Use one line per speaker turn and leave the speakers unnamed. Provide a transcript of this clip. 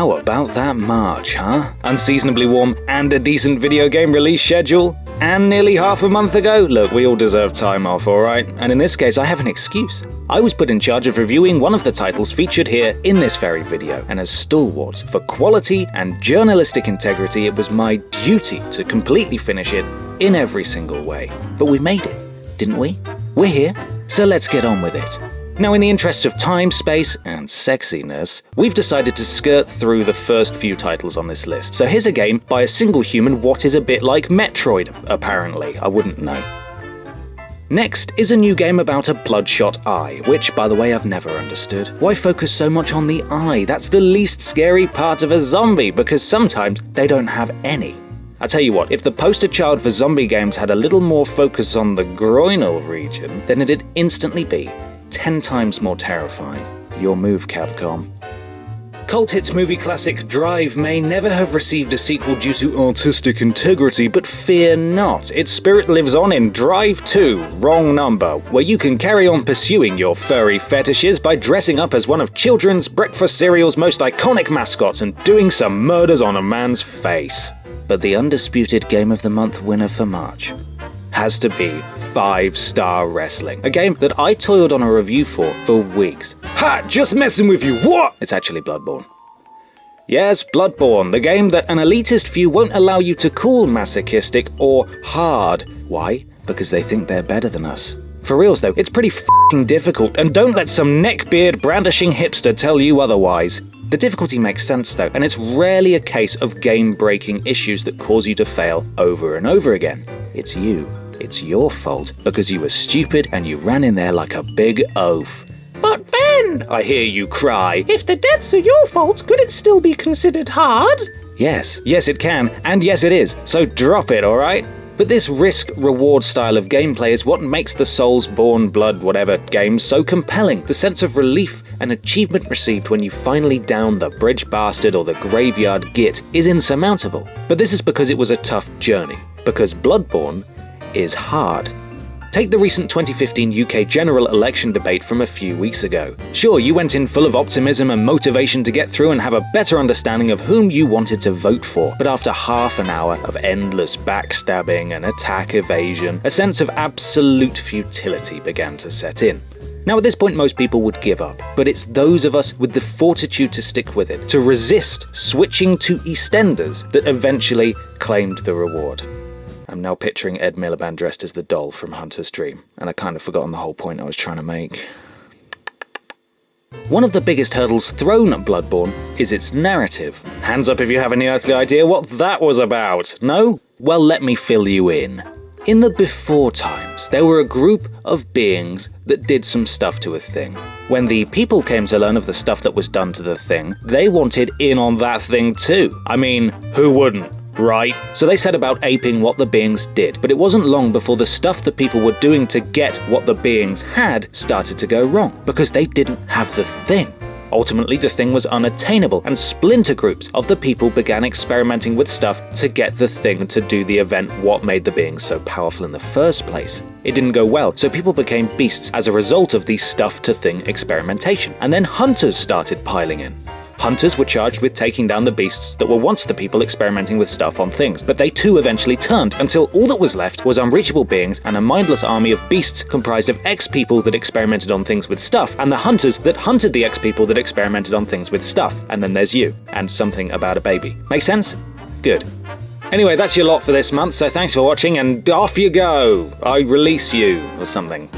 How about that March, huh? Unseasonably warm and a decent video game release schedule? And nearly half a month ago? Look, we all deserve time off, alright? And in this case, I have an excuse. I was put in charge of reviewing one of the titles featured here in this very video, and as stalwart for quality and journalistic integrity, it was my duty to completely finish it in every single way. But we made it, didn't we? We're here, so let's get on with it. Now, in the interests of time, space, and sexiness, we've decided to skirt through the first few titles on this list. So here's a game by a single human what is a bit like Metroid, apparently. I wouldn't know. Next is a new game about a bloodshot eye, which, by the way, I've never understood. Why focus so much on the eye? That's the least scary part of a zombie, because sometimes they don't have any. I tell you what, if the poster child for zombie games had a little more focus on the groinal region, then it'd instantly be 10 times more terrifying. Your move, Capcom. Cult hits movie classic Drive may never have received a sequel due to artistic integrity, but fear not. Its spirit lives on in Drive 2, Wrong Number, where you can carry on pursuing your furry fetishes by dressing up as one of children's breakfast cereal's most iconic mascots and doing some murders on a man's face. But the undisputed Game of the Month winner for March has to be 5-Star Wrestling, a game that I toiled on a review for weeks. Ha! Just messing with you, what? It's actually Bloodborne. Yes, Bloodborne, the game that an elitist few won't allow you to call masochistic or hard. Why? Because they think they're better than us. For reals though, it's pretty f***ing difficult, and don't let some neckbeard brandishing hipster tell you otherwise. The difficulty makes sense though, and it's rarely a case of game-breaking issues that cause you to fail over and over again. It's you. It's your fault, because you were stupid and you ran in there like a big oaf.
But Ben,
I hear you cry.
If the deaths are your fault, could it still be considered hard?
Yes it can, and yes it is, so drop it, alright? But this risk-reward style of gameplay is what makes the Soulsborne, Blood, whatever game so compelling. The sense of relief and achievement received when you finally down the bridge bastard or the graveyard git is insurmountable. But this is because it was a tough journey, because Bloodborne is hard. Take the recent 2015 UK general election debate from a few weeks ago. Sure, you went in full of optimism and motivation to get through and have a better understanding of whom you wanted to vote for, but after half an hour of endless backstabbing and attack evasion, a sense of absolute futility began to set in. Now at this point most people would give up, but it's those of us with the fortitude to stick with it, to resist switching to EastEnders, that eventually claimed the reward. I'm now picturing Ed Miliband dressed as the doll from Hunter's Dream, and I kind of forgotten the whole point I was trying to make. One of the biggest hurdles thrown at Bloodborne is its narrative. Hands up if you have any earthly idea what that was about. No? Well, let me fill you in. In the before times, there were a group of beings that did some stuff to a thing. When the people came to learn of the stuff that was done to the thing, they wanted in on that thing too. I mean, who wouldn't? Right? So they set about aping what the beings did, but it wasn't long before the stuff the people were doing to get what the beings had started to go wrong, because they didn't have the thing. Ultimately, the thing was unattainable, and splinter groups of the people began experimenting with stuff to get the thing to do the event what made the beings so powerful in the first place. It didn't go well, so people became beasts as a result of the stuff-to-thing experimentation, and then hunters started piling in. Hunters were charged with taking down the beasts that were once the people experimenting with stuff on things, but they too eventually turned, until all that was left was unreachable beings and a mindless army of beasts comprised of ex-people that experimented on things with stuff, and the hunters that hunted the ex-people that experimented on things with stuff. And then there's you, and something about a baby. Make sense? Good. Anyway, that's your lot for this month, so thanks for watching, and off you go! I release you, or something.